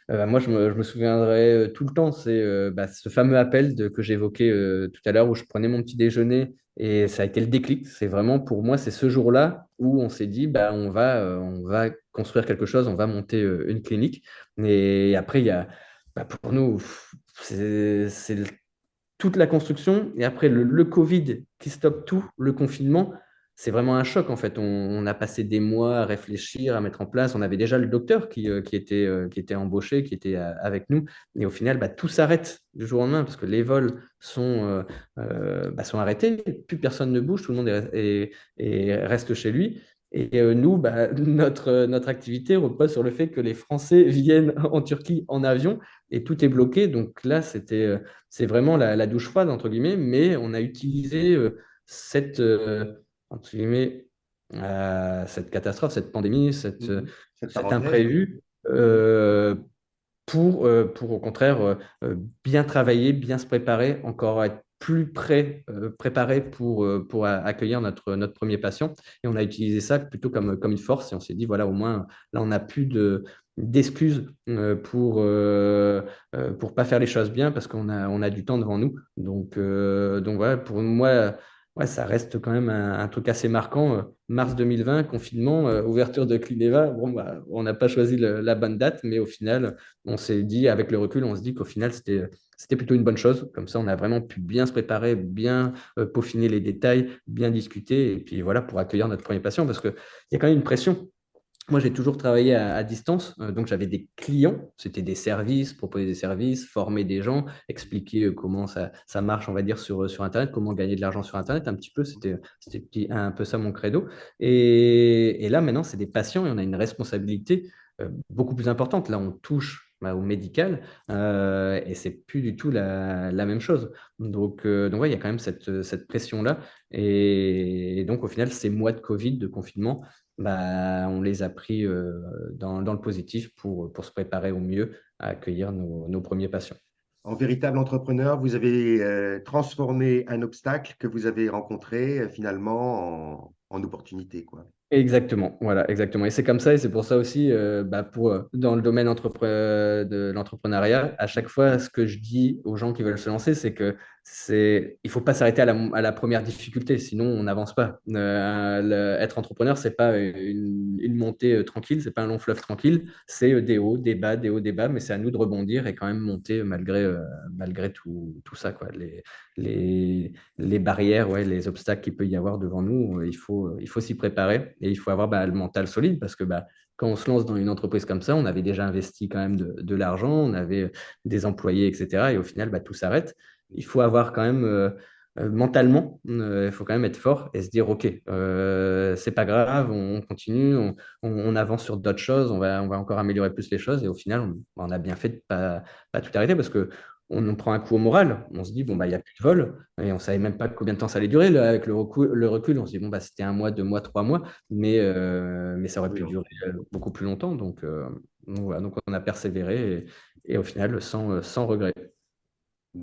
Moi, je me souviendrai tout le temps, c'est ce fameux appel que j'évoquais tout à l'heure où je prenais mon petit déjeuner et ça a été le déclic. C'est vraiment pour moi, c'est ce jour-là où on s'est dit, on va construire quelque chose, on va monter une clinique. Et après, il y a, pour nous, c'est toute la construction et après le Covid qui stoppe tout, le confinement, c'est vraiment un choc en fait. On a passé des mois à réfléchir, à mettre en place. On avait déjà le docteur qui était embauché, qui était avec nous. Et au final, tout s'arrête du jour au lendemain parce que les vols sont arrêtés. Plus personne ne bouge, tout le monde et reste chez lui. Et nous, notre activité repose sur le fait que les Français viennent en Turquie en avion et tout est bloqué. Donc là, c'est vraiment la douche froide, entre guillemets, mais on a utilisé cette, entre guillemets, cette catastrophe, cette pandémie, Mhm. Cette cet parenthèse, oui. imprévu pour au contraire bien travailler, bien se préparer, encore être plus préparé pour accueillir notre premier patient. Et on a utilisé ça plutôt comme une force et on s'est dit, voilà, au moins, là, on n'a plus d'excuses pour pas faire les choses bien parce qu'on a du temps devant nous. Donc voilà, pour moi, ouais, ça reste quand même un truc assez marquant. Mars 2020, confinement, ouverture de Clineva. Bon, on n'a pas choisi la bonne date, mais au final, on s'est dit, avec le recul, on se dit qu'au final, c'était plutôt une bonne chose. Comme ça, on a vraiment pu bien se préparer, bien peaufiner les détails, bien discuter, et puis voilà, pour accueillir notre premier patient, parce qu'il y a quand même une pression. Moi, j'ai toujours travaillé à distance, donc j'avais des clients, c'était des services, proposer des services, former des gens, expliquer comment ça marche, on va dire, sur Internet, comment gagner de l'argent sur Internet, un petit peu, c'était un peu ça mon credo. Et là, maintenant, c'est des patients et on a une responsabilité beaucoup plus importante. Là, on touche au médical et c'est plus du tout la même chose. Donc ouais, il y a quand même cette pression-là. Et donc, au final, ces mois de Covid, de confinement, on les a pris dans le positif pour se préparer au mieux à accueillir nos premiers patients. En véritable entrepreneur, vous avez transformé un obstacle que vous avez rencontré finalement en opportunité, quoi. Exactement, voilà, exactement. Et c'est comme ça, et c'est pour ça aussi, dans le domaine de l'entrepreneuriat, à chaque fois, ce que je dis aux gens qui veulent se lancer, c'est que il faut pas s'arrêter à la première difficulté, sinon on n'avance pas. Être entrepreneur, c'est pas une montée tranquille, c'est pas un long fleuve tranquille, c'est des hauts, des bas, mais c'est à nous de rebondir et quand même monter malgré tout ça, quoi. Les barrières, ouais, les obstacles qu'il peut y avoir devant nous, il faut s'y préparer et il faut avoir le mental solide parce que quand on se lance dans une entreprise comme ça, on avait déjà investi quand même de l'argent, on avait des employés, etc. Et au final, tout s'arrête. Il faut avoir quand même mentalement, il faut quand même être fort et se dire, OK, c'est pas grave, on continue, on avance sur d'autres choses, on va encore améliorer plus les choses et au final, on a bien fait de pas tout arrêter parce que on prend un coup au moral. On se dit, bon, il n'y a plus de vol. Et on ne savait même pas combien de temps ça allait durer. Avec le recul, on se dit, bon, c'était 1 mois, 2 mois, 3 mois. Mais ça aurait Oui, pu durer beaucoup plus longtemps. Donc voilà, donc on a persévéré et au final, sans regret.